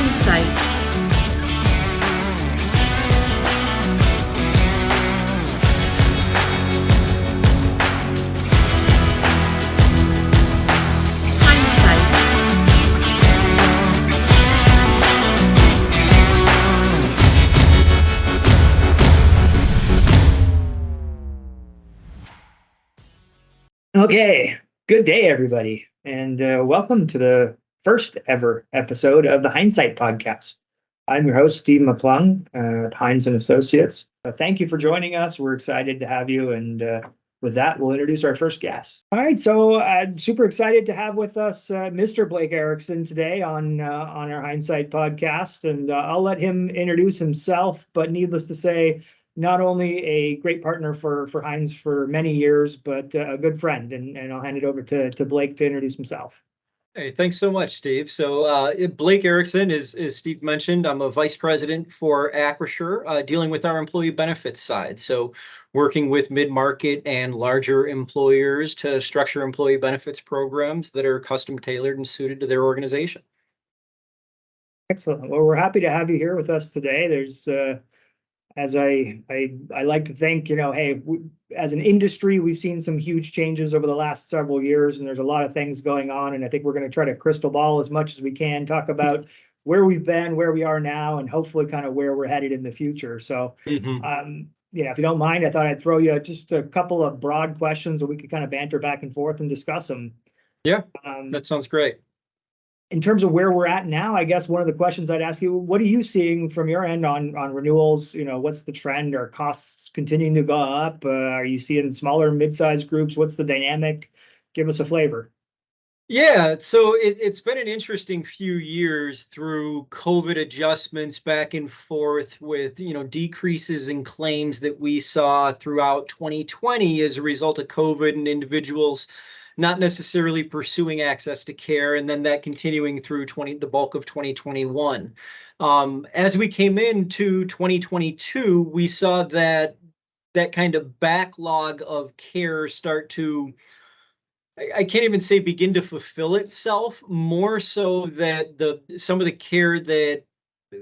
Hinesight. Okay, good day, everybody, and welcome to the first ever episode of the Hinesight podcast. I'm your host, Steve McClung, at Hines and Associates. Thank you for joining us. We're excited to have you, and with that, we'll introduce our first guest. All right, so I'm super excited to have with us Mr. Blake Erickson today on our Hinesight podcast, and I'll let him introduce himself. But needless to say, not only a great partner for Hines for many years, but a good friend. And I'll hand it over to Blake to introduce himself. Hey, thanks so much, Steve. So Blake Erickson, as Steve mentioned, I'm a vice president for Acrisure, dealing with our employee benefits side. So working with mid-market and larger employers to structure employee benefits programs that are custom tailored and suited to their organization. Excellent. Well, we're happy to have you here with us today. There's as I like to think, hey, as an industry, we've seen some huge changes over the last several years, and there's a lot of things going on. And I think we're going to try to crystal ball as much as we can, talk about where we've been, where we are now, and hopefully kind of where we're headed in the future. So, if you don't mind, I thought I'd throw you just a couple of broad questions so we could kind of banter back and forth and discuss them. Yeah, that sounds great. In terms of where we're at now, I guess one of the questions I'd ask you, what are you seeing from your end on renewals? What's the trend? Are costs continuing to go up? Are you seeing smaller mid-sized groups? What's the dynamic? Give us a flavor. Yeah, so it's been an interesting few years through COVID adjustments back and forth with, decreases in claims that we saw throughout 2020 as a result of COVID and individuals not necessarily pursuing access to care, and then that continuing through the bulk of 2021. As we came into 2022, we saw that kind of backlog of care start to, I can't even say begin to fulfill itself, more so that some of the care that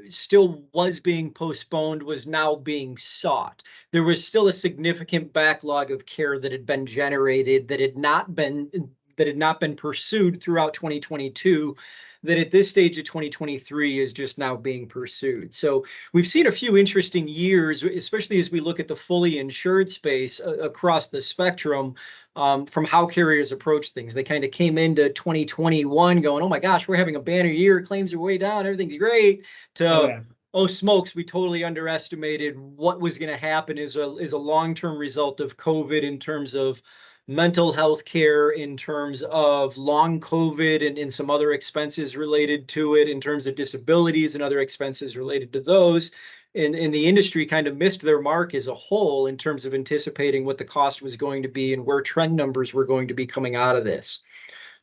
still was being postponed was now being sought. There was still a significant backlog of care that had been generated that had not been pursued throughout 2022, that at this stage of 2023 is just now being pursued. So we've seen a few interesting years, especially as we look at the fully insured space across the spectrum, from how carriers approach things. They kind of came into 2021 going, oh my gosh, we're having a banner year, claims are way down, everything's great, to oh smokes, we totally underestimated what was going to happen as a long-term result of COVID in terms of mental health care, in terms of long COVID and some other expenses related to it, in terms of disabilities and other expenses related to those. And the industry kind of missed their mark as a whole in terms of anticipating what the cost was going to be and where trend numbers were going to be coming out of this.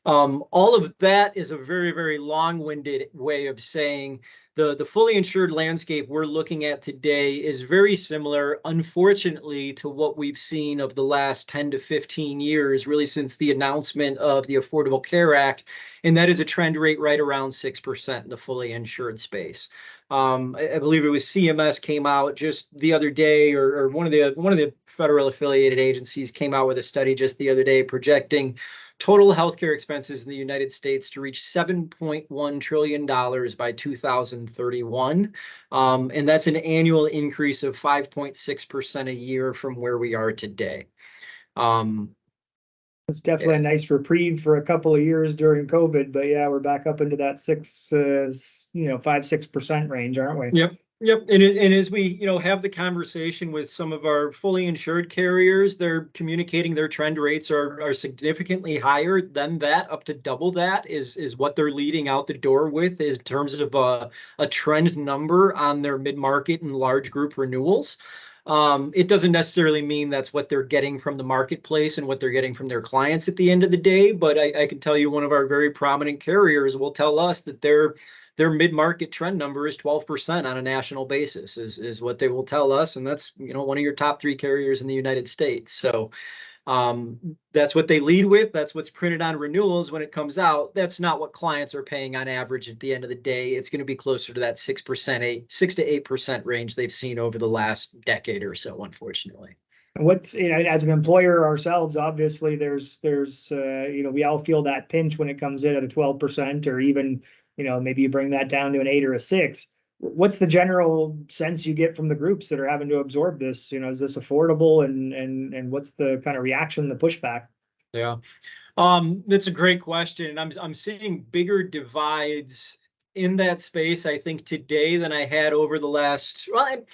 All of that is a very, very long-winded way of saying the fully insured landscape we're looking at today is very similar, unfortunately, to what we've seen of the last 10 to 15 years, really since the announcement of the Affordable Care Act, and that is a trend rate right around 6% in the fully insured space. I believe it was CMS came out just the other day, or one of the federal affiliated agencies came out with a study just the other day projecting total healthcare expenses in the United States to reach $7.1 trillion by 2031. And that's an annual increase of 5.6% a year from where we are today. It's definitely a nice reprieve for a couple of years during COVID, but yeah, we're back up into that 5-6% range, aren't we? Yep. And as we, have the conversation with some of our fully insured carriers, they're communicating their trend rates are significantly higher than that, up to double that is what they're leading out the door with in terms of a trend number on their mid-market and large group renewals. It doesn't necessarily mean that's what they're getting from the marketplace and what they're getting from their clients at the end of the day, but I can tell you one of our very prominent carriers will tell us that their mid-market trend number is 12% on a national basis is what they will tell us. And that's, one of your top 3 carriers in the United States. So That's what they lead with. That's what's printed on renewals when it comes out. That's not what clients are paying on average at the end of the day. It's going to be closer to that 6% to 8% range they've seen over the last decade or so, unfortunately. What's, as an employer ourselves, obviously there's we all feel that pinch when it comes in at a 12%, or even, maybe you bring that down to an 8 or a 6. What's the general sense you get from the groups that are having to absorb this? Is this affordable, and what's the kind of reaction, the pushback? Yeah. That's a great question. And I'm seeing bigger divides in that space, I think, today than I had over the last, well,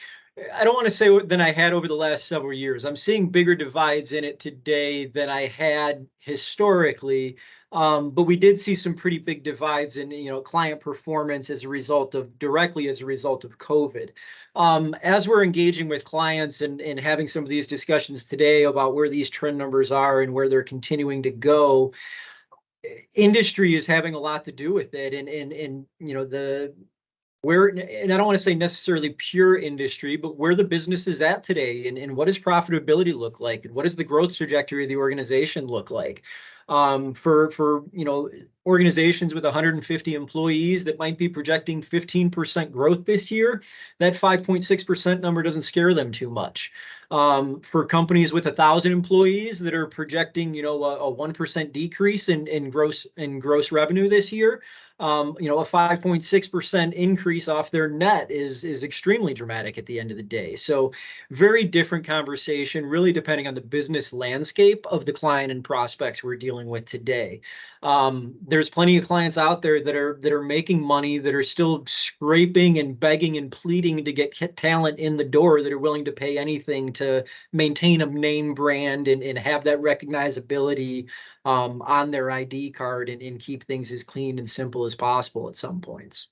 I don't want to say than I had over the last several years. I'm seeing bigger divides in it today than I had historically. But we did see some pretty big divides in, client performance directly as a result of COVID. As we're engaging with clients and having some of these discussions today about where these trend numbers are and where they're continuing to go, industry is having a lot to do with it. And and I don't want to say necessarily pure industry, but where the business is at today, and what does profitability look like, and what does the growth trajectory of the organization look like? For organizations with 150 employees that might be projecting 15% growth this year, that 5.6% number doesn't scare them too much. For companies with 1,000 employees that are projecting, a 1% decrease in gross revenue this year, a 5.6% increase off their net is extremely dramatic at the end of the day. So very different conversation, really depending on the business landscape of the client and prospects we're dealing with today. There's plenty of clients out there that are making money, that are still scraping and begging and pleading to get talent in the door, that are willing to pay anything to maintain a name brand and have that recognizability on their ID card and keep things as clean and simple as possible at some points.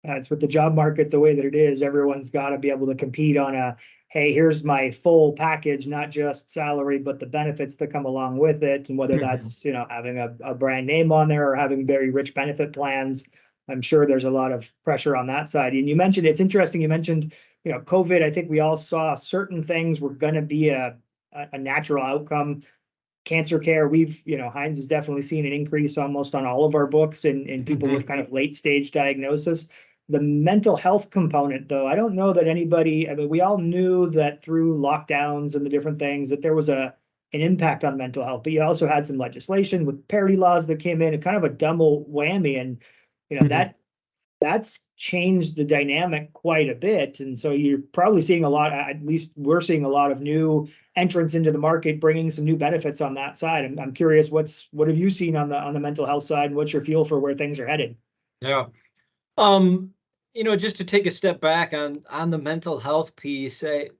It's with the job market the way that it is. Everyone's got to be able to compete on hey, here's my full package, not just salary, but the benefits that come along with it. And whether that's, having a brand name on there or having very rich benefit plans, I'm sure there's a lot of pressure on that side. And you mentioned, it's interesting, you mentioned, COVID. I think we all saw certain things were going to be a natural outcome. Cancer care, Heinz has definitely seen an increase almost on all of our books in people with kind of late stage diagnosis. The mental health component, though, I don't know that anybody, we all knew that through lockdowns and the different things that there was an impact on mental health, but you also had some legislation with parity laws that came in, and kind of a double whammy. And, that's changed the dynamic quite a bit. And so you're probably seeing a lot, at least we're seeing a lot of new entrants into the market, bringing some new benefits on that side. I'm curious, what have you seen on the mental health side, and what's your feel for where things are headed? Yeah. Just to take a step back on the mental health piece, we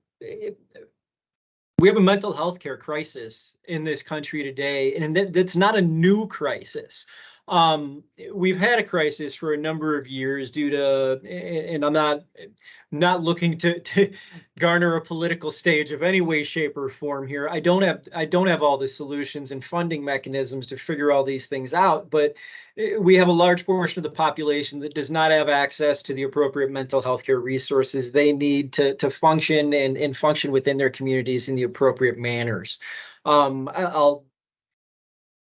have a mental health care crisis in this country today, and that's not a new crisis. We've had a crisis for a number of years due to, and I'm not looking to garner a political stage of any way, shape, or form here. I don't have all the solutions and funding mechanisms to figure all these things out, but we have a large portion of the population that does not have access to the appropriate mental health care resources they need to function and function within their communities in the appropriate manners.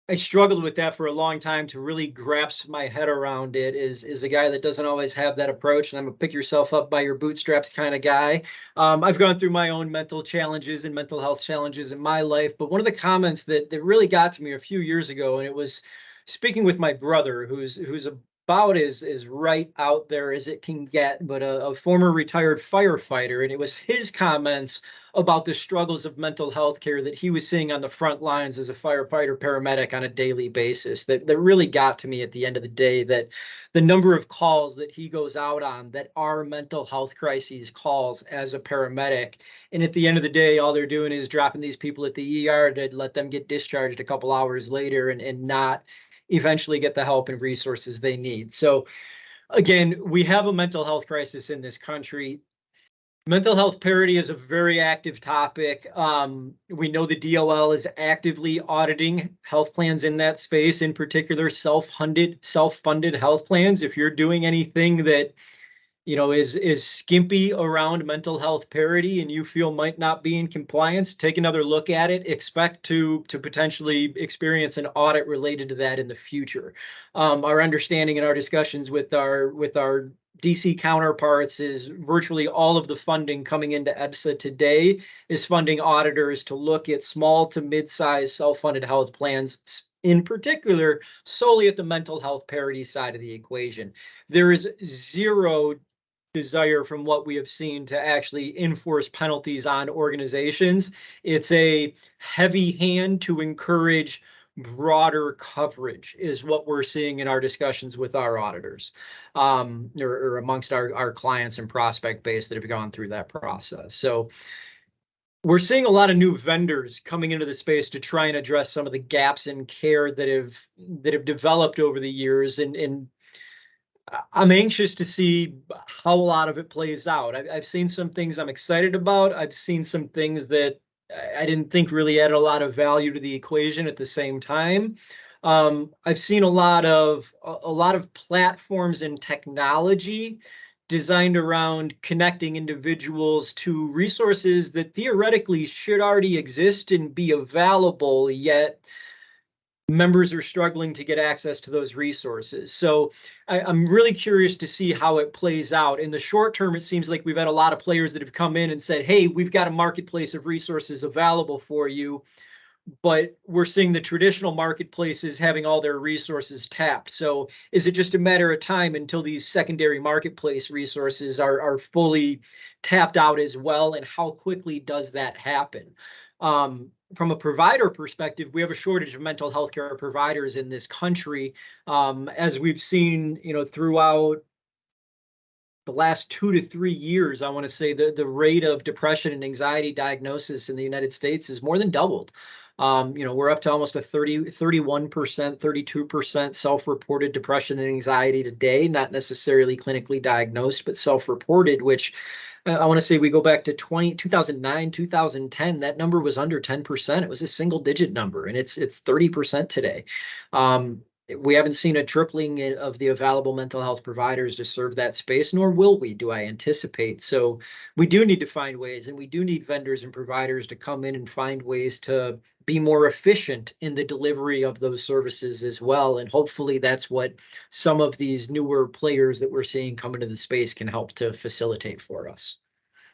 I struggled with that for a long time to really grasp my head around it. Is a guy that doesn't always have that approach, and I'm a pick yourself up by your bootstraps kind of guy. I've gone through my own mental challenges and mental health challenges in my life, but one of the comments that really got to me a few years ago, and it was speaking with my brother, who's about as right out there as it can get, but a former retired firefighter, and it was his comments about the struggles of mental health care that he was seeing on the front lines as a firefighter paramedic on a daily basis that really got to me at the end of the day, that the number of calls that he goes out on that are mental health crises calls as a paramedic. And at the end of the day, all they're doing is dropping these people at the ER to let them get discharged a couple hours later and not eventually get the help and resources they need. So again, we have a mental health crisis in this country. Mental health parity is a very active topic. We know the DOL is actively auditing health plans in that space, in particular self-funded health plans. If you're doing anything that is skimpy around mental health parity and you feel might not be in compliance, take another look at it. Expect to potentially experience an audit related to that in the future. Our understanding in our discussions with our DC counterparts is virtually all of the funding coming into EBSA today is funding auditors to look at small to mid-sized self-funded health plans, in particular, solely at the mental health parity side of the equation. There is zero desire from what we have seen to actually enforce penalties on organizations. It's a heavy hand to encourage broader coverage is what we're seeing in our discussions with our auditors, or amongst our clients and prospect base that have gone through that process. So we're seeing a lot of new vendors coming into the space to try and address some of the gaps in care that have developed over the years, and I'm anxious to see how a lot of it plays out. I've seen some things I'm excited about. I've seen some things that I didn't think really added a lot of value to the equation at the same time. I've seen a lot of platforms and technology designed around connecting individuals to resources that theoretically should already exist and be available, yet members are struggling to get access to those resources. So I'm really curious to see how it plays out. In the short term, it seems like we've had a lot of players that have come in and said, hey, we've got a marketplace of resources available for you. But we're seeing the traditional marketplaces having all their resources tapped. So is it just a matter of time until these secondary marketplace resources are fully tapped out as well? And how quickly does that happen? From a provider perspective, we have a shortage of mental health care providers in this country. As we've seen, throughout the last 2 to 3 years, I want to say the rate of depression and anxiety diagnosis in the United States is more than doubled. We're up to almost a 31%, 32% self-reported depression and anxiety today, not necessarily clinically diagnosed, but self-reported, which I want to say we go back to 2009, 2010, that number was under 10%. It was a single digit number, and it's 30% today. We haven't seen a tripling of the available mental health providers to serve that space, nor will we, do I anticipate. So we do need to find ways, and we do need vendors and providers to come in and find ways to be more efficient in the delivery of those services as well. And hopefully that's what some of these newer players that we're seeing come into the space can help to facilitate for us.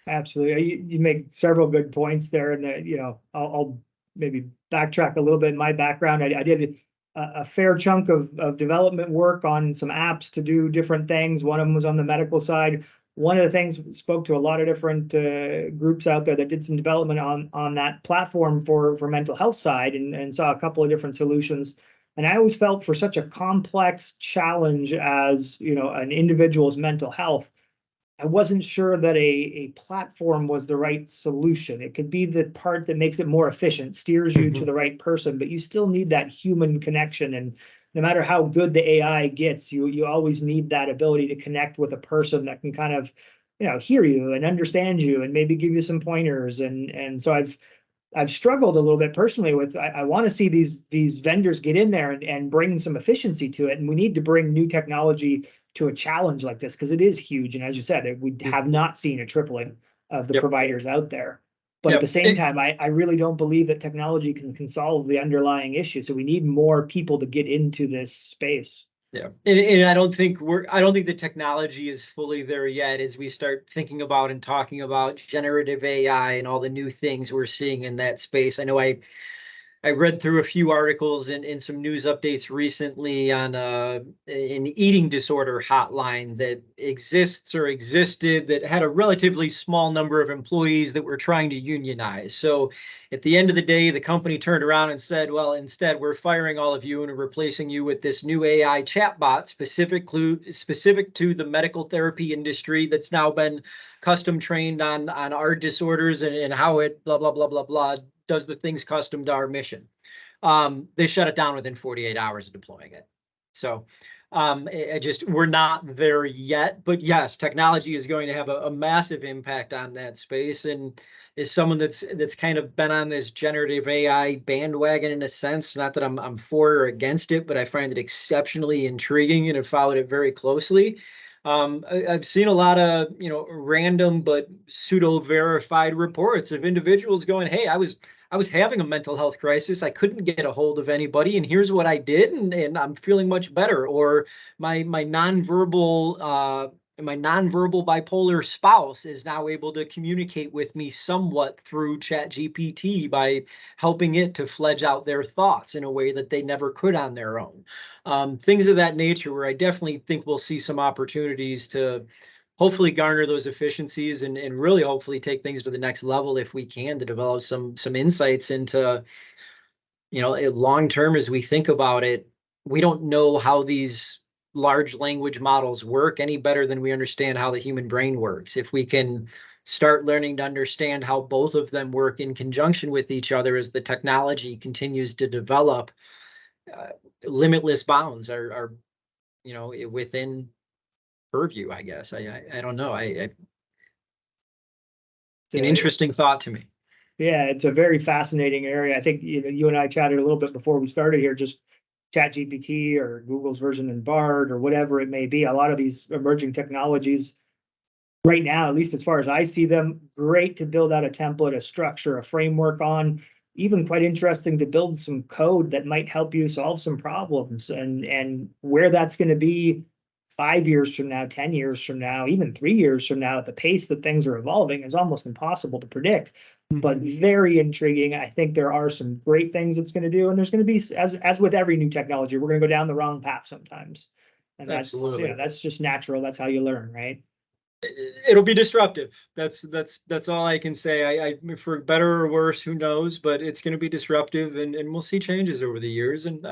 Absolutely. You make several good points there, and I'll maybe backtrack a little bit in my background. I did a fair chunk of development work on some apps to do different things. One of them was on the medical side. One of the things, spoke to a lot of different groups out there that did some development on that platform for mental health side, and saw a couple of different solutions. And I always felt for such a complex challenge as an individual's mental health, I wasn't sure that a platform was the right solution. It could be the part that makes it more efficient, steers you to the right person, but you still need that human connection. And no matter how good the AI gets, you always need that ability to connect with a person that can kind of, hear you and understand you and maybe give you some pointers. And so I've struggled a little bit personally with, I want to see these vendors get in there and bring some efficiency to it. And we need to bring new technology to a challenge like this, because it is huge. And as you said, we have not seen a tripling of the providers out there. But at the same time, I really don't believe that technology can solve the underlying issue. So we need more people to get into this space. Yeah, and I don't think the technology is fully there yet as we start thinking about and talking about generative AI and all the new things we're seeing in that space. I know I read through a few articles and some news updates recently on an eating disorder hotline that exists or existed that had a relatively small number of employees that were trying to unionize. So at the end of the day, the company turned around and said, well, instead, we're firing all of you and replacing you with this new AI chatbot specific to the medical therapy industry that's now been custom trained on our disorders and how it blah, blah, blah, blah, blah, does the things custom to our mission. They shut it down within 48 hours of deploying it. So we're not there yet, but yes, technology is going to have a massive impact on that space. And as someone that's kind of been on this generative AI bandwagon in a sense, not that I'm for or against it, but I find it exceptionally intriguing and have followed it very closely. I've seen a lot of, random but pseudo verified reports of individuals going, "Hey, I was having a mental health crisis. I couldn't get a hold of anybody, and here's what I did, and I'm feeling much better." Or my nonverbal bipolar spouse is now able to communicate with me somewhat through ChatGPT by helping it to fledge out their thoughts in a way that they never could on their own. Things of that nature, where I definitely think we'll see some opportunities to hopefully garner those efficiencies and really hopefully take things to the next level if we can, to develop some insights into, long term as we think about it. We don't know how these large language models work any better than we understand how the human brain works. If we can start learning to understand how both of them work in conjunction with each other as the technology continues to develop, uh, limitless bounds are within purview, I guess. I don't know. An interesting thought to me. Yeah, it's a very fascinating area. I think you and I chatted a little bit before we started here, just ChatGPT or Google's version in Bard or whatever it may be. A lot of these emerging technologies right now, at least as far as I see them, great to build out a template, a structure, a framework on. Even quite interesting to build some code that might help you solve some problems, and where that's going to be 5 years from now, 10 years from now, even 3 years from now, at the pace that things are evolving is almost impossible to predict, but very intriguing. I think there are some great things it's going to do, and there's going to be, as with every new technology, we're going to go down the wrong path sometimes. And Absolutely. that's just natural. That's how you learn, right? It'll be disruptive. That's all I can say. I for better or worse, who knows, but it's going to be disruptive, and we'll see changes over the years. And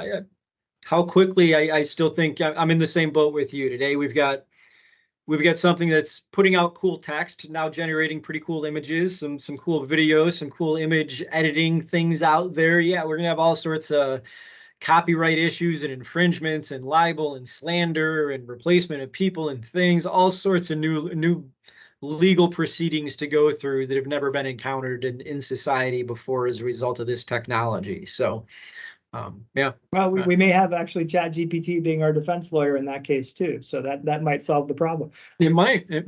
how quickly, I still think I'm in the same boat with you today. We've got something that's putting out cool text, now generating pretty cool images, some cool videos, some cool image editing things out there. Yeah, we're gonna have all sorts of copyright issues and infringements and libel and slander and replacement of people and things, all sorts of new legal proceedings to go through that have never been encountered in society before as a result of this technology. So yeah. Well, we may have actually ChatGPT being our defense lawyer in that case too. So that might solve the problem. It might. If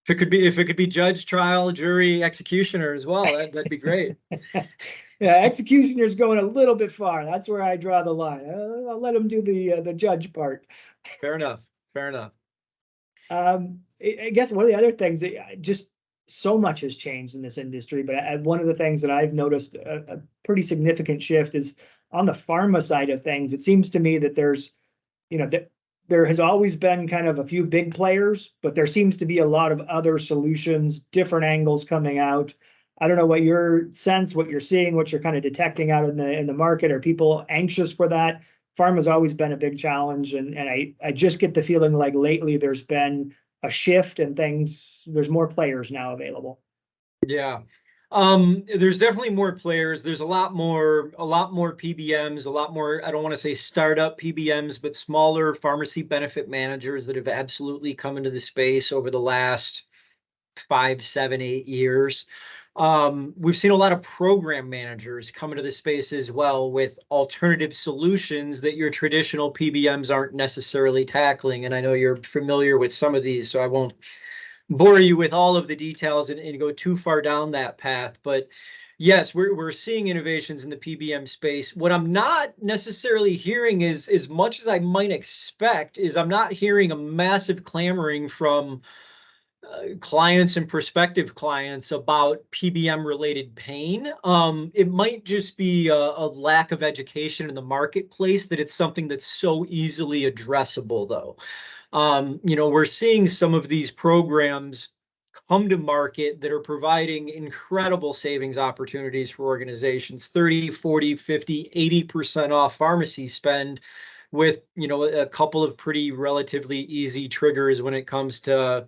it could be judge, trial, jury, executioner as well, that'd be great. Yeah, executioner's going a little bit far. That's where I draw the line. I'll let him do the judge part. Fair enough. I guess one of the other things that just so much has changed in this industry, but one of the things that I've noticed a pretty significant shift is on the pharma side of things. It seems to me that there has always been kind of a few big players, but there seems to be a lot of other solutions, different angles coming out. I don't know what your sense, what you're seeing, what you're kind of detecting out in the market. Are people anxious for that? Pharma's always been a big challenge, and I just get the feeling like lately there's been a shift and there's more players now available. Yeah. There's definitely more players. There's a lot more PBMs, a lot more, I don't want to say startup PBMs, but smaller pharmacy benefit managers that have absolutely come into the space over the last 5, 7, 8 years. We've seen a lot of program managers come into the space as well with alternative solutions that your traditional PBMs aren't necessarily tackling. And I know you're familiar with some of these, so I won't bore you with all of the details and go too far down that path. But yes, we're seeing innovations in the PBM space. What I'm not necessarily hearing is, as much as I might expect, is I'm not hearing a massive clamoring from clients and prospective clients about PBM related pain. It might just be a lack of education in the marketplace that it's something that's so easily addressable, though. We're seeing some of these programs come to market that are providing incredible savings opportunities for organizations, 30, 40, 50, 80% off pharmacy spend, with, a couple of pretty relatively easy triggers when it comes to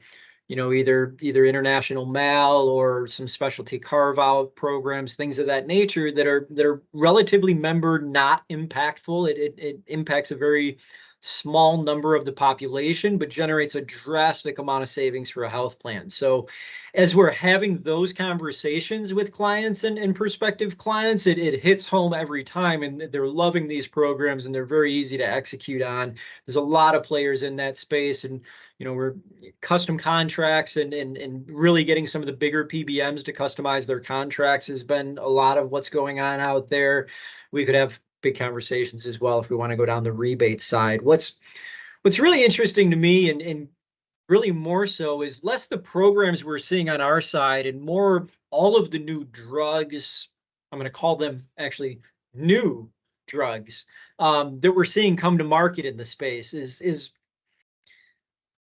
either international mail or some specialty carve out programs, things of that nature that are relatively member not impactful. It impacts a very small number of the population, but generates a drastic amount of savings for a health plan. So as we're having those conversations with clients and prospective clients, it hits home every time, and they're loving these programs and they're very easy to execute on. There's a lot of players in that space, and we're custom contracts and really getting some of the bigger PBMs to customize their contracts has been a lot of what's going on out there. We could have big conversations as well if we want to go down the rebate side. What's really interesting to me, and really more so, is less the programs we're seeing on our side and more all of the new drugs. I'm going to call them actually new drugs that we're seeing come to market in the space is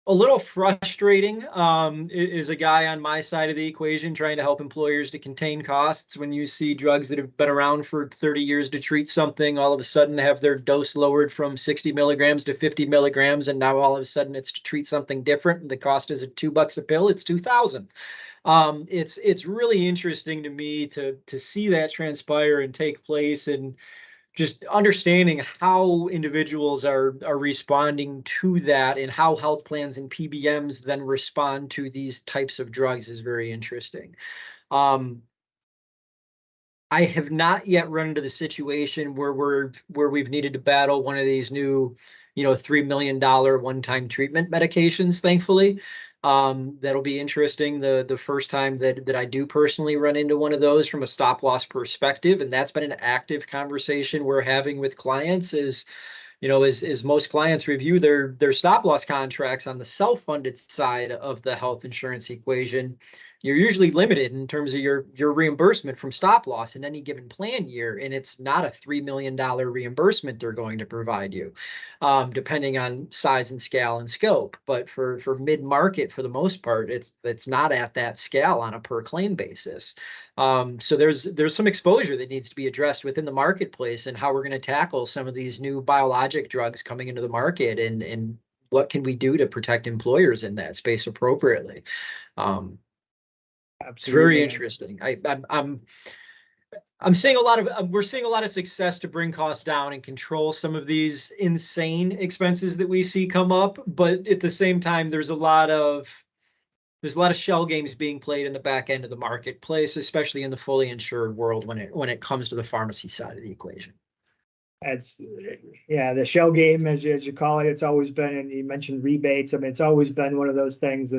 a little frustrating. Is a guy on my side of the equation trying to help employers to contain costs when you see drugs that have been around for 30 years to treat something all of a sudden have their dose lowered from 60 milligrams to 50 milligrams, and now all of a sudden it's to treat something different, and the cost isn't $2 a pill, it's 2,000. It's really interesting to me to see that transpire and take place, and just understanding how individuals are responding to that, and how health plans and PBMs then respond to these types of drugs is very interesting. I have not yet run into the situation where we've needed to battle one of these new, $3 million one-time treatment medications, thankfully. That'll be interesting the first time that I do personally run into one of those from a stop loss perspective. And that's been an active conversation we're having with clients is, as most clients review their stop loss contracts on the self-funded side of the health insurance equation, you're usually limited in terms of your reimbursement from stop loss in any given plan year. And it's not a $3 million reimbursement they're going to provide you, depending on size and scale and scope. But for mid-market, for the most part, it's not at that scale on a per claim basis. So there's some exposure that needs to be addressed within the marketplace, and how we're going to tackle some of these new biologic drugs coming into the market, and what can we do to protect employers in that space appropriately. It's very interesting. I'm seeing we're seeing a lot of success to bring costs down and control some of these insane expenses that we see come up. But at the same time, there's a lot of shell games being played in the back end of the marketplace, especially in the fully insured world when it comes to the pharmacy side of the equation. The shell game, as you call it, it's always been, and you mentioned rebates. I mean, it's always been one of those things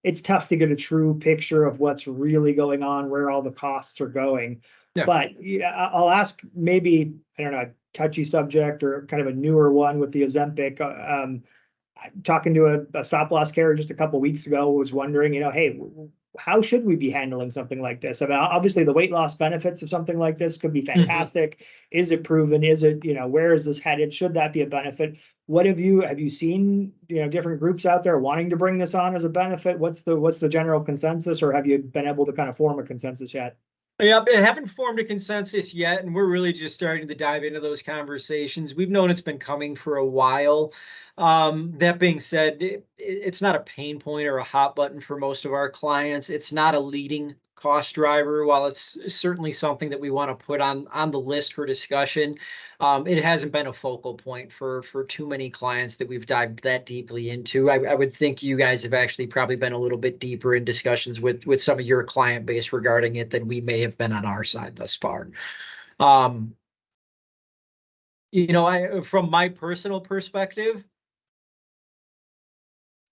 it's tough to get a true picture of what's really going on, where all the costs are going. Yeah. But I'll ask, maybe, I don't know, a touchy subject or kind of a newer one with the Ozempic. Talking to a stop loss carrier just a couple of weeks ago, was wondering, hey, how should we be handling something like this? I mean, obviously the weight loss benefits of something like this could be fantastic. Mm-hmm. Is it proven? Is it, where is this headed? Should that be a benefit? What have you seen, different groups out there wanting to bring this on as a benefit? What's the general consensus, or have you been able to kind of form a consensus yet? Yeah, I haven't formed a consensus yet, and we're really just starting to dive into those conversations. We've known it's been coming for a while. That being said, it's not a pain point or a hot button for most of our clients. It's not a leading cost driver. While it's certainly something that we want to put on the list for discussion, it hasn't been a focal point for too many clients that we've dived that deeply into. I would think you guys have actually probably been a little bit deeper in discussions with some of your client base regarding it than we may have been on our side thus far. From my personal perspective,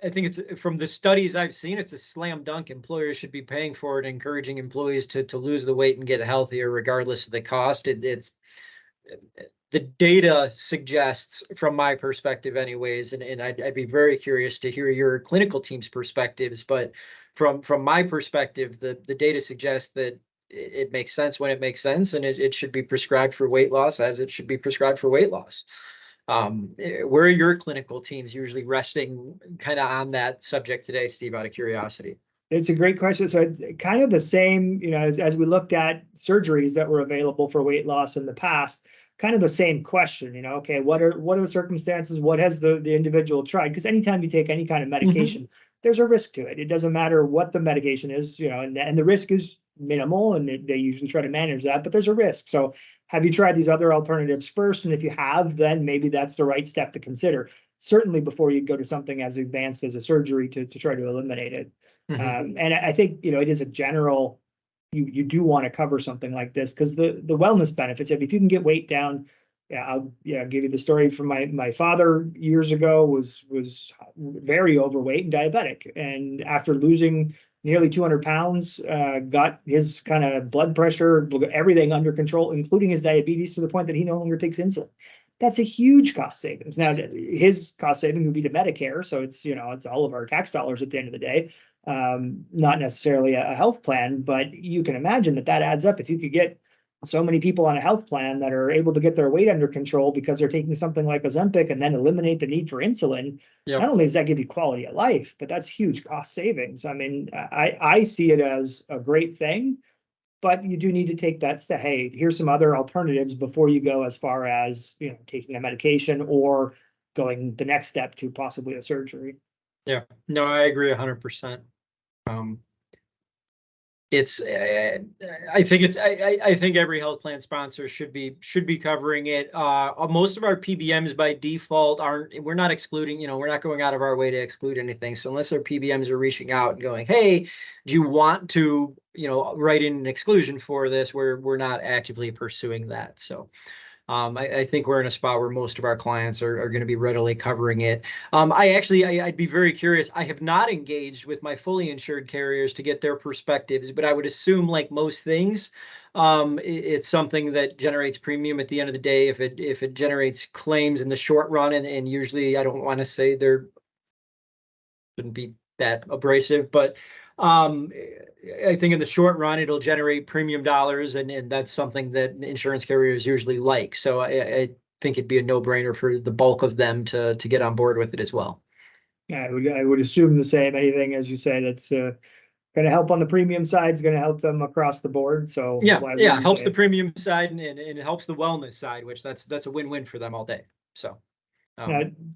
I think it's, from the studies I've seen, it's a slam dunk. Employers should be paying for it, encouraging employees to lose the weight and get healthier regardless of the cost. It's the data suggests, from my perspective anyways, and I'd be very curious to hear your clinical team's perspectives, but from my perspective, the data suggests that it makes sense when it makes sense, and it should be prescribed for weight loss as it should be prescribed for weight loss. Where are your clinical teams usually resting kind of on that subject today, Steve, out of curiosity? It's a great question. So it's kind of the same, as we looked at surgeries that were available for weight loss in the past, kind of the same question, okay, what are the circumstances? What has the individual tried? Because anytime you take any kind of medication, mm-hmm. there's a risk to it. It doesn't matter what the medication is, and the risk is minimal, and they usually try to manage that, but there's a risk. So have you tried these other alternatives first? And if you have, then maybe that's the right step to consider. Certainly before you go to something as advanced as a surgery to try to eliminate it. And I think, it is a general, you do want to cover something like this because the wellness benefits, if you can get weight down. I'll give you the story from my father years ago was very overweight and diabetic. And after losing nearly 200 pounds, got his kind of blood pressure, everything under control, including his diabetes, to the point that he no longer takes insulin. That's a huge cost savings. Now, his cost saving would be to Medicare. So it's all of our tax dollars at the end of the day. Not necessarily a health plan, but you can imagine that adds up. If you could get so many people on a health plan that are able to get their weight under control because they're taking something like Ozempic and then eliminate the need for insulin, not only does that give you quality of life, but that's huge cost savings. I mean, I see it as a great thing, but you do need to take that step. Hey, here's some other alternatives before you go as far as, taking a medication or going the next step to possibly a surgery. Yeah, no, I agree 100%. I think every health plan sponsor should be covering it. Most of our PBMs by default we're not excluding, we're not going out of our way to exclude anything. So unless our PBMs are reaching out and going, hey, do you want to, write in an exclusion for this? We're not actively pursuing that. So I think we're in a spot where most of our clients are going to be readily covering it. I'd be very curious. I have not engaged with my fully insured carriers to get their perspectives, but I would assume, like most things, it's something that generates premium at the end of the day. If it generates claims in the short run, and usually I don't want to say there shouldn't be that abrasive, but I think in the short run, it'll generate premium dollars, and that's something that insurance carriers usually like. So I think it'd be a no-brainer for the bulk of them to get on board with it as well. Yeah, I would assume the same. Anything, as you say, that's going to help on the premium side is going to help them across the board. So yeah, helps the premium side and it helps the wellness side, which that's a win-win for them all day. So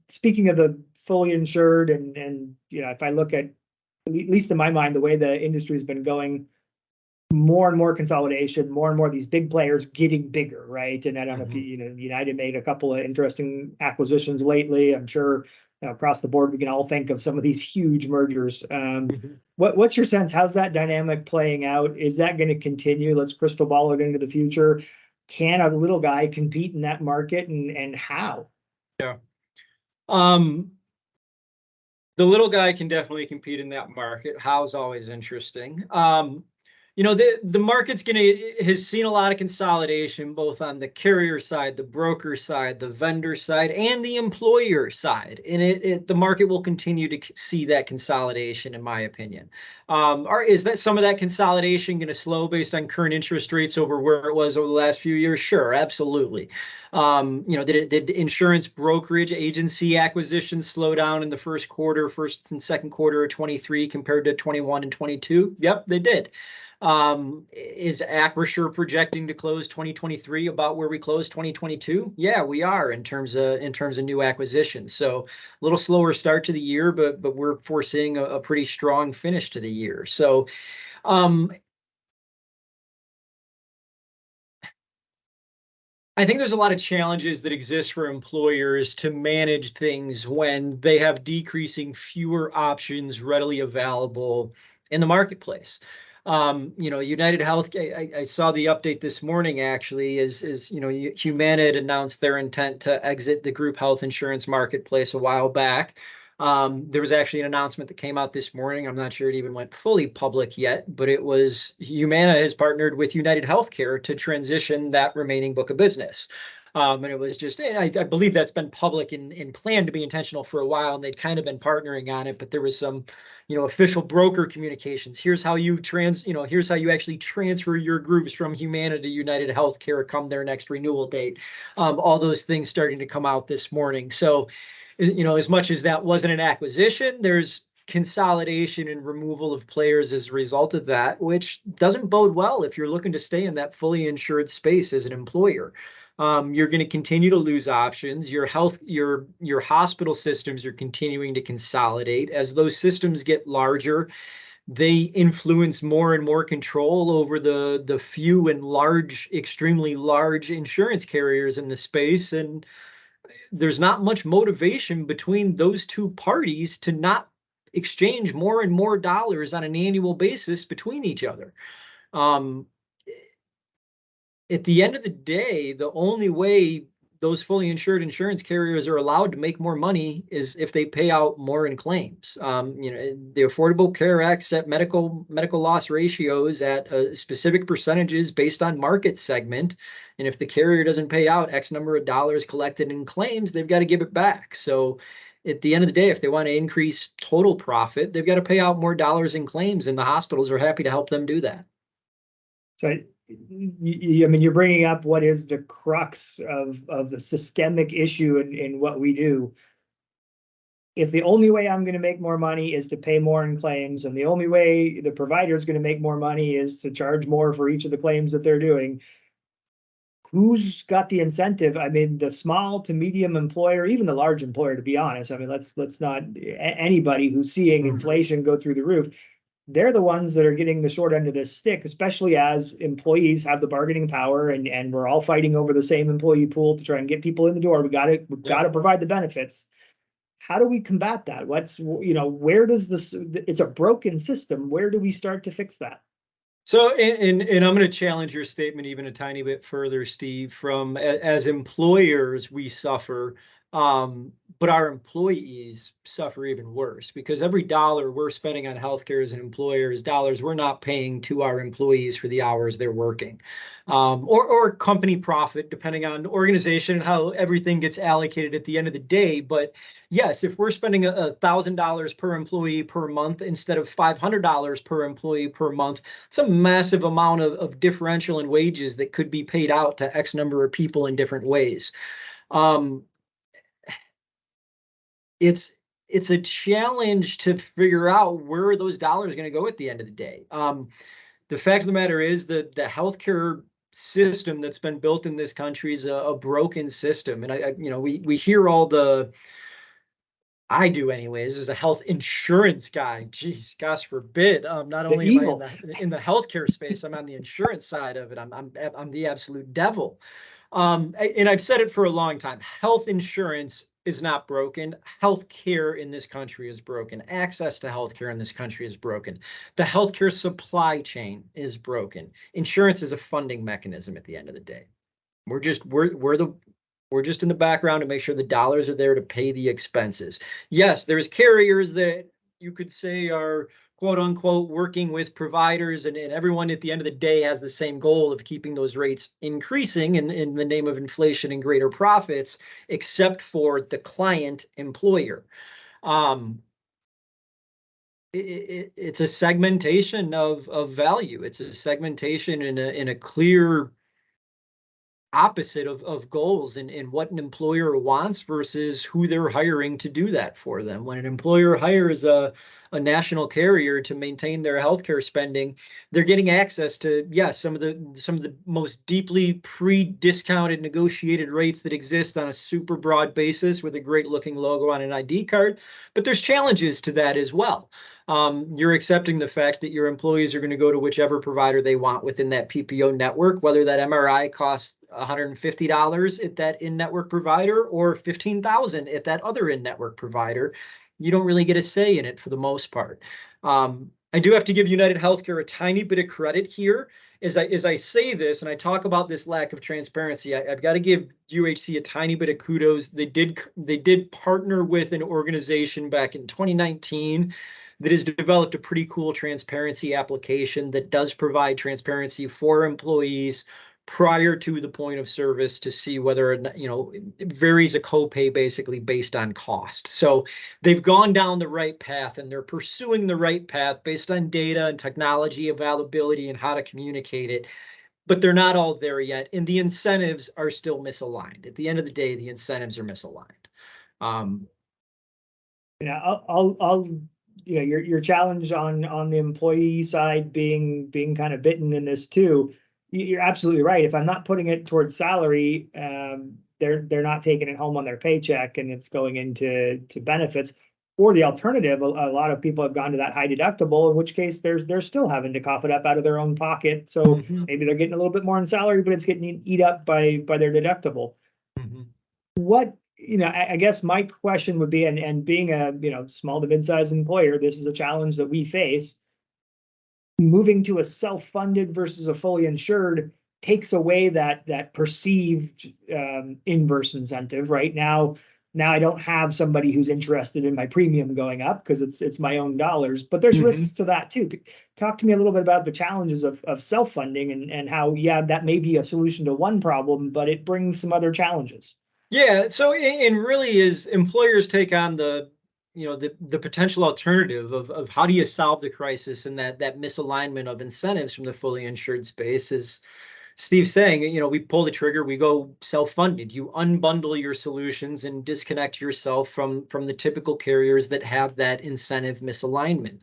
speaking of the fully insured, and if I look at least in my mind, the way the industry has been going, more and more consolidation, more and more of these big players getting bigger, right? And I don't know if United made a couple of interesting acquisitions lately. I'm sure across the board we can all think of some of these huge mergers. What's your sense? How's that dynamic playing out? Is that going to continue? Let's crystal ball it into the future. Can a little guy compete in that market, and how? Yeah. The little guy can definitely compete in that market. How's always interesting. The market's has seen a lot of consolidation, both on the carrier side, the broker side, the vendor side, and the employer side. And the market will continue to see that consolidation, in my opinion. Is that some of that consolidation going to slow based on current interest rates over where it was over the last few years? Sure, absolutely. Did insurance brokerage agency acquisitions slow down in the first and second quarter of 23 compared to 21 and 22? Yep, they did. Is Acrisure projecting to close 2023 about where we closed 2022? Yeah, we are in terms of new acquisitions. So a little slower start to the year, but we're foreseeing a pretty strong finish to the year. So I think there's a lot of challenges that exist for employers to manage things when they have fewer options readily available in the marketplace. United Health, I saw the update this morning, actually, is Humana had announced their intent to exit the group health insurance marketplace a while back. There was actually an announcement that came out this morning. I'm not sure it even went fully public yet, but it was Humana has partnered with United Healthcare to transition that remaining book of business. And it was just, I believe that's been public and planned to be intentional for a while, and they'd kind of been partnering on it, but there was some, official broker communications. Here's how you actually transfer your groups from Humana to United Healthcare come their next renewal date. All those things starting to come out this morning. So, as much as that wasn't an acquisition, there's consolidation and removal of players as a result of that, which doesn't bode well if you're looking to stay in that fully insured space as an employer. You're going to continue to lose options. Your hospital systems are continuing to consolidate. As those systems get larger, they influence more and more control over the few and large, extremely large insurance carriers in the space. And there's not much motivation between those two parties to not exchange more and more dollars on an annual basis between each other. Um, at the end of the day, the only way those fully insured insurance carriers are allowed to make more money is if they pay out more in claims. The Affordable Care Act set medical loss ratios at specific percentages based on market segment, and if the carrier doesn't pay out X number of dollars collected in claims, they've got to give it back. So at the end of the day, if they want to increase total profit, they've got to pay out more dollars in claims, and the hospitals are happy to help them do that. So I mean, you're bringing up what is the crux of the systemic issue in what we do. If the only way I'm going to make more money is to pay more in claims, and the only way the provider is going to make more money is to charge more for each of the claims that they're doing, who's got the incentive? I mean, the small to medium employer, even the large employer, to be honest. I mean, let's not, anybody who's seeing inflation go through the roof, they're the ones that are getting the short end of this stick, especially as employees have the bargaining power, and we're all fighting over the same employee pool to try and get people in the door. We've got to provide the benefits. How do we combat that? Where does this, it's a broken system. Where do we start to fix that? So, and I'm going to challenge your statement even a tiny bit further, Steve. From as employers, we suffer, but our employees suffer even worse, because every dollar we're spending on healthcare as an employer is dollars we're not paying to our employees for the hours they're working, or company profit, depending on organization and how everything gets allocated at the end of the day. But yes, if we're spending $1,000 per employee per month instead of $500 per employee per month, it's a massive amount of differential in wages that could be paid out to X number of people in different ways. It's a challenge to figure out where those dollars are going to go at the end of the day. The fact of the matter is that the healthcare system that's been built in this country is a broken system. And we hear all I do anyways, as a health insurance guy. Geez, gosh forbid. Not only am I in the healthcare space, I'm on the insurance side of it. I'm the absolute devil. And I've said it for a long time. Health insurance is not broken. Healthcare in this country is broken. Access to healthcare in this country is broken. The healthcare supply chain is broken. Insurance is a funding mechanism at the end of the day. We're just in the background to make sure the dollars are there to pay the expenses. Yes, there's carriers that you could say are quote unquote working with providers, and everyone at the end of the day has the same goal of keeping those rates increasing in the name of inflation and greater profits, except for the client employer. It's a segmentation of value. It's a segmentation in a clear opposite of goals and what an employer wants versus who they're hiring to do that for them. When an employer hires a national carrier to maintain their healthcare spending, they're getting access to, yes, some of the most deeply pre-discounted negotiated rates that exist on a super broad basis with a great looking logo on an ID card. But there's challenges to that as well. You're accepting the fact that your employees are going to go to whichever provider they want within that PPO network, whether that MRI costs $150 at that in-network provider or $15,000 at that other in-network provider. You don't really get a say in it for the most part. I do have to give United Healthcare a tiny bit of credit here. As I say this and I talk about this lack of transparency, I've got to give UHC a tiny bit of kudos. They did partner with an organization back in 2019 that has developed a pretty cool transparency application that does provide transparency for employees prior to the point of service to see whether, it varies a copay basically based on cost. So they've gone down the right path, and they're pursuing the right path based on data and technology availability and how to communicate it. But they're not all there yet, and the incentives are still misaligned. At the end of the day, the incentives are misaligned. Your challenge on the employee side being kind of bitten in this too. You're absolutely right. If I'm not putting it towards salary, they're not taking it home on their paycheck, and it's going into benefits. Or the alternative, a lot of people have gone to that high deductible, in which case they're still having to cough it up out of their own pocket. So Mhm. maybe they're getting a little bit more in salary, but it's getting eat up by their deductible. Mhm. What, I guess my question would be, and being a, small to mid-sized employer, this is a challenge that we face. Moving to a self-funded versus a fully insured takes away that perceived inverse incentive. Right now I don't have somebody who's interested in my premium going up because it's my own dollars, but there's risks to that too. Talk to me a little bit about the challenges of self-funding and how, yeah, that may be a solution to one problem, but it brings some other challenges. Yeah, so and really as employers take on the potential alternative of how do you solve the crisis and that misalignment of incentives from the fully insured space, is Steve's saying, we pull the trigger, we go self-funded. You unbundle your solutions and disconnect yourself from the typical carriers that have that incentive misalignment.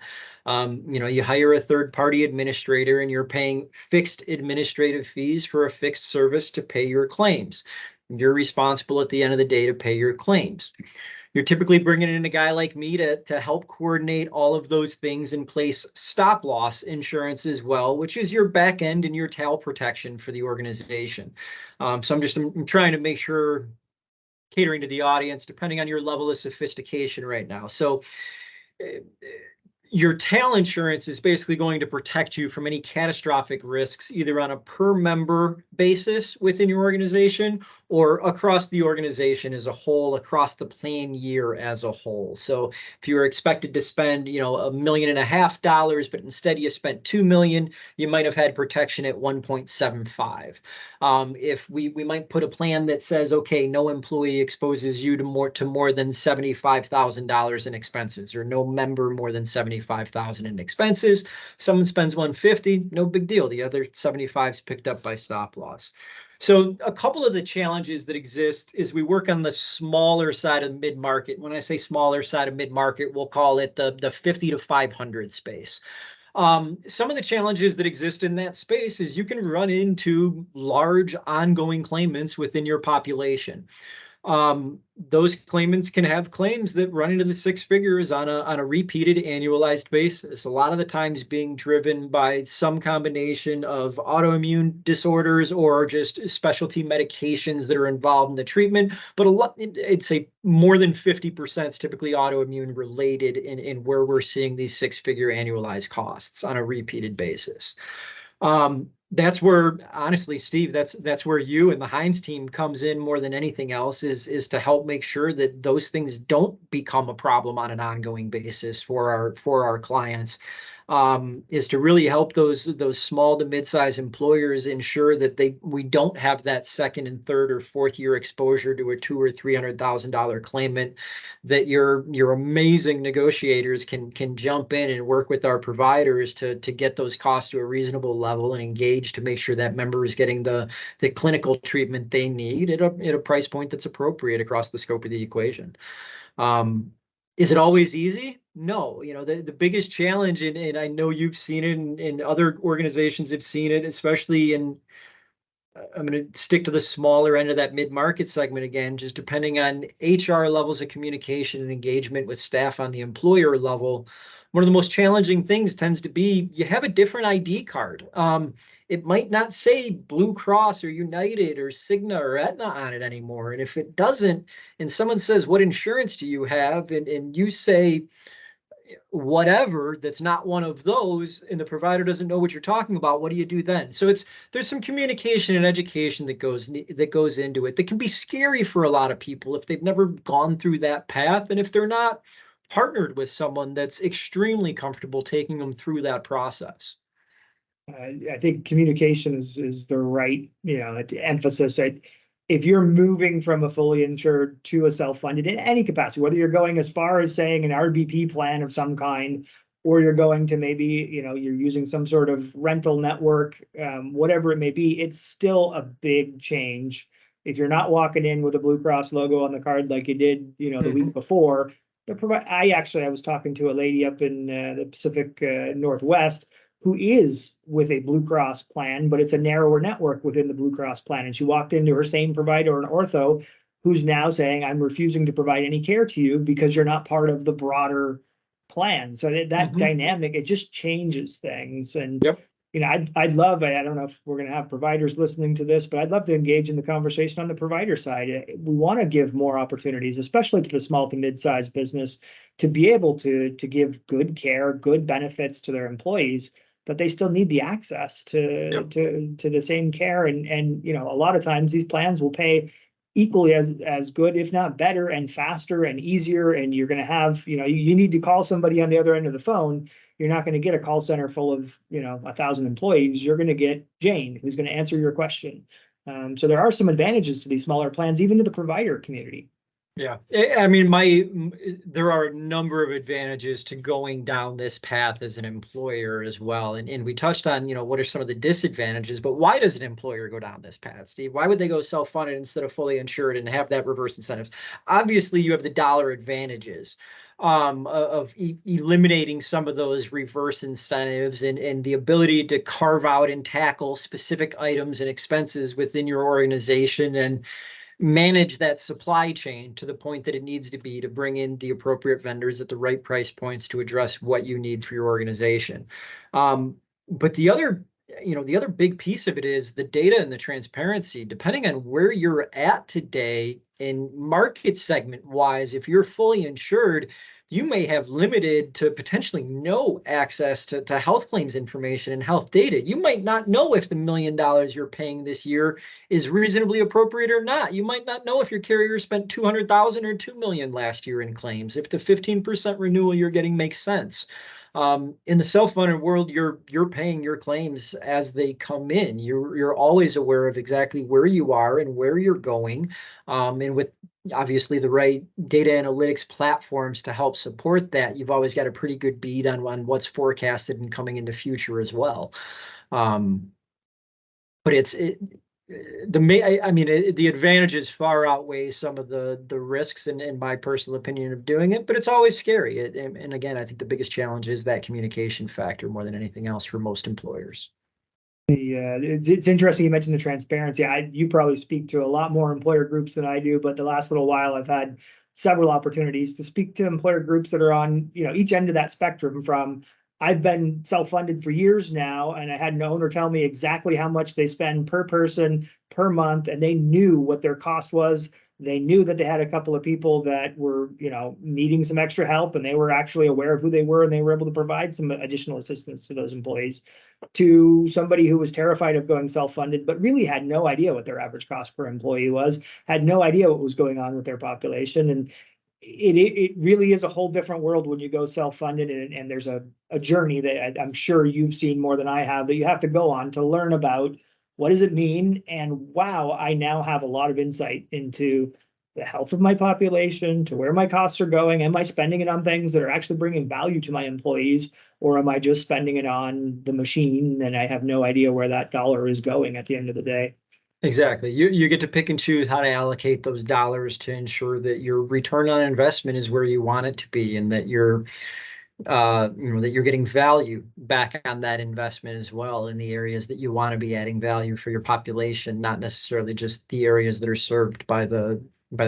You hire a third-party administrator and you're paying fixed administrative fees for a fixed service to pay your claims. You're responsible at the end of the day to pay your claims. You're typically bringing in a guy like me to help coordinate all of those things and place stop loss insurance as well, which is your back end and your tail protection for the organization. So I'm trying to make sure catering to the audience, depending on your level of sophistication right now. So your tail insurance is basically going to protect you from any catastrophic risks, either on a per member basis within your organization or across the organization as a whole, across the plan year as a whole. So if you were expected to spend, $1.5 million, but instead you spent 2 million, you might have had protection at 1.75. If we might put a plan that says, okay, no employee exposes you to more than $75,000 in expenses, or no member more than $75,000 in expenses. Someone spends 150, no big deal. The other 75 is picked up by stop loss. So a couple of the challenges that exist is we work on the smaller side of mid-market. When I say smaller side of mid-market, we'll call it the 50 to 500 space. Some of the challenges that exist in that space is you can run into large ongoing claimants within your population. Those claimants can have claims that run into the six figures on a repeated annualized basis, a lot of the times being driven by some combination of autoimmune disorders or just specialty medications that are involved in the treatment. But I'd say more than 50% is typically autoimmune related in where we're seeing these six-figure annualized costs on a repeated basis. That's where, honestly, Steve, that's where you and the Heinz team comes in more than anything else, is to help make sure that those things don't become a problem on an ongoing basis for our clients. Is to really help those small to mid-sized employers ensure that we don't have that second and third or fourth year exposure to a $200,000 or $300,000 claimant, that your amazing negotiators can jump in and work with our providers to get those costs to a reasonable level and engage to make sure that member is getting the clinical treatment they need at a price point that's appropriate across the scope of the equation. Is it always easy? No. The biggest challenge, and I know you've seen it, and other organizations have seen it, especially I'm going to stick to the smaller end of that mid-market segment again, just depending on HR levels of communication and engagement with staff on the employer level. One of the most challenging things tends to be you have a different ID card. It might not say Blue Cross or United or Cigna or Aetna on it anymore. And if it doesn't, and someone says, what insurance do you have? And you say, whatever, that's not one of those, and the provider doesn't know what you're talking about, what do you do then? So there's some communication and education that goes into it that can be scary for a lot of people if they've never gone through that path, and if they're not partnered with someone that's extremely comfortable taking them through that process. I think communication is the right, emphasis. If you're moving from a fully insured to a self-funded in any capacity, whether you're going as far as saying an RBP plan of some kind, or you're going to maybe, you're using some sort of rental network, whatever it may be, it's still a big change. If you're not walking in with a Blue Cross logo on the card like you did, the week before, I was talking to a lady up in the Pacific Northwest who is with a Blue Cross plan, but it's a narrower network within the Blue Cross plan. And she walked into her same provider, an ortho, who's now saying, I'm refusing to provide any care to you because you're not part of the broader plan. So that dynamic, it just changes things. And Yep. I'd love, I don't know if we're going to have providers listening to this, but I'd love to engage in the conversation on the provider side. We want to give more opportunities, especially to the small to mid-sized business, to be able to give good care, good benefits to their employees, but they still need the access to the same care. And a lot of times these plans will pay equally as good, if not better, and faster and easier. And you're going to have, you need to call somebody on the other end of the phone. You're not going to get a call center full of 1,000 employees. You're going to get Jane, who's going to answer your question. So there are some advantages to these smaller plans, even to the provider community. Yeah, I mean, there are a number of advantages to going down this path as an employer as well. And we touched on, what are some of the disadvantages, but why does an employer go down this path, Steve? Why would they go self-funded instead of fully insured and have that reverse incentives? Obviously, you have the dollar advantages of eliminating some of those reverse incentives and the ability to carve out and tackle specific items and expenses within your organization and manage that supply chain to the point that it needs to be to bring in the appropriate vendors at the right price points to address what you need for your organization. But the other big piece of it is the data and the transparency. Depending on where you're at today in market segment wise, if you're fully insured, you may have limited to potentially no access to health claims information and health data. You might not know if the $1 million you're paying this year is reasonably appropriate or not. You might not know if your carrier spent $200,000 or $2 million last year in claims, if the 15% renewal you're getting makes sense. In the self-funded world, you're paying your claims as they come in. You're always aware of exactly where you are and where you're going, and with obviously the right data analytics platforms to help support that, you've always got a pretty good bead on what's forecasted and coming into future as well. But the advantages far outweigh some of the risks in my personal opinion of doing it, but it's always scary. And again, I think the biggest challenge is that communication factor more than anything else for most employers. It's interesting you mentioned the transparency. You probably speak to a lot more employer groups than I do, but the last little while I've had several opportunities to speak to employer groups that are on each end of that spectrum. From I've been self-funded for years now, and I had an owner tell me exactly how much they spend per person per month, and they knew what their cost was. They knew that they had a couple of people that were, needing some extra help, and they were actually aware of who they were, and they were able to provide some additional assistance to those employees. To somebody who was terrified of going self-funded, but really had no idea what their average cost per employee was, had no idea what was going on with their population. And it really is a whole different world when you go self-funded, and there's a journey that I'm sure you've seen more than I have that you have to go on to learn about what does it mean. And wow, I now have a lot of insight into the health of my population, to where my costs are going. Am I spending it on things that are actually bringing value to my employees, or am I just spending it on the machine and I have no idea where that dollar is going at the end of the day? Exactly. You get to pick and choose how to allocate those dollars to ensure that your return on investment is where you want it to be, and that you're getting value back on that investment as well in the areas that you want to be adding value for your population, not necessarily just the areas that are served by the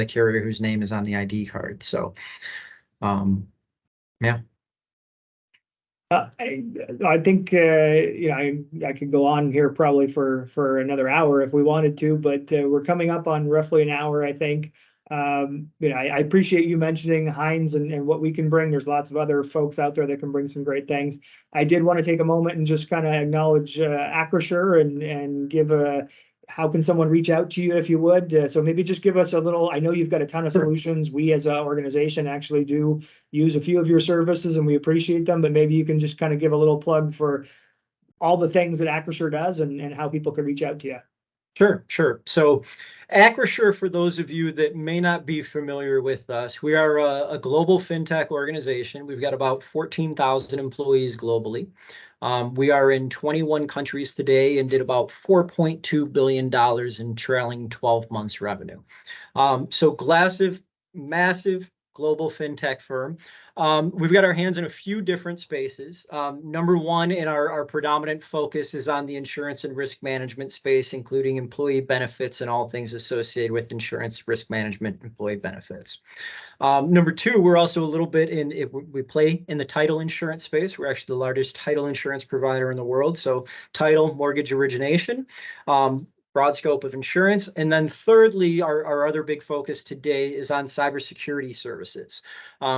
carrier whose name is on the ID card. So, yeah. I think I could go on here probably for another hour if we wanted to, but we're coming up on roughly an hour, I think. I appreciate you mentioning Hines and what we can bring. There's lots of other folks out there that can bring some great things. I did want to take a moment and just kind of acknowledge Acrisure and give how can someone reach out to you if you would? So maybe just give us a little. I know you've got a ton of solutions. We as an organization actually do use a few of your services and we appreciate them, but maybe you can just kind of give a little plug for all the things that Acrisure does and how people can reach out to you. Sure. So Acrisure, for those of you that may not be familiar with us, we are a global fintech organization. We've got about 14,000 employees globally. We are in 21 countries today and did about $4.2 billion in trailing 12 months revenue. So massive global fintech firm. We've got our hands in a few different spaces. Number one, in our predominant focus is on the insurance and risk management space, including employee benefits and all things associated with insurance, risk management, employee benefits. Number two, we're also a little bit we play in the title insurance space. We're actually the largest title insurance provider in the world. So title, mortgage origination, broad scope of insurance. And then thirdly, our other big focus today is on cybersecurity services.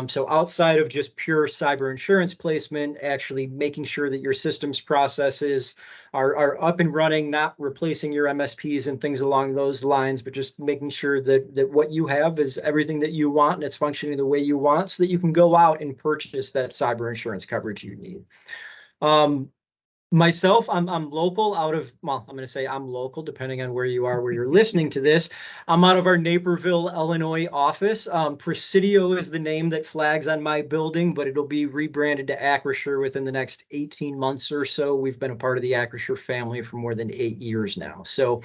So outside of just pure cyber insurance placement, actually making sure that your systems processes are up and running, not replacing your MSPs and things along those lines, but just making sure that what you have is everything that you want and it's functioning the way you want so that you can go out and purchase that cyber insurance coverage you need. Myself, I'm local out of, well, I'm going to say I'm local, depending on where you are, where you're listening to this. I'm out of our Naperville, Illinois office. Presidio is the name that flags on my building, but it'll be rebranded to Acrisure within the next 18 months or so. We've been a part of the Acrisure family for more than 8 years now. So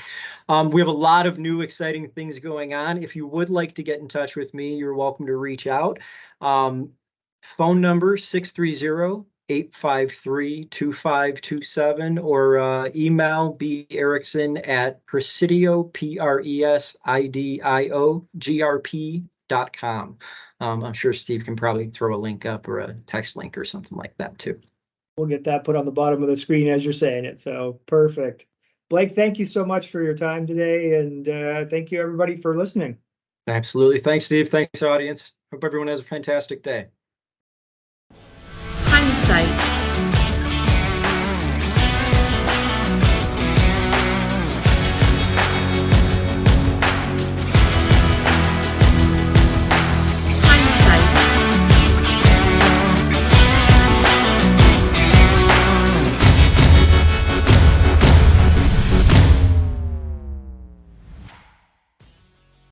we have a lot of new exciting things going on. If you would like to get in touch with me, you're welcome to reach out. Phone number 630-853-2527 or email b.erickson@presidio, presidiogrp.com. I'm sure Steve can probably throw a link up or a text link or something like that too. We'll get that put on the bottom of the screen as you're saying it. So perfect. Blake, thank you so much for your time today. And thank you everybody for listening. Absolutely. Thanks, Steve. Thanks, audience. Hope everyone has a fantastic day. Hinesight.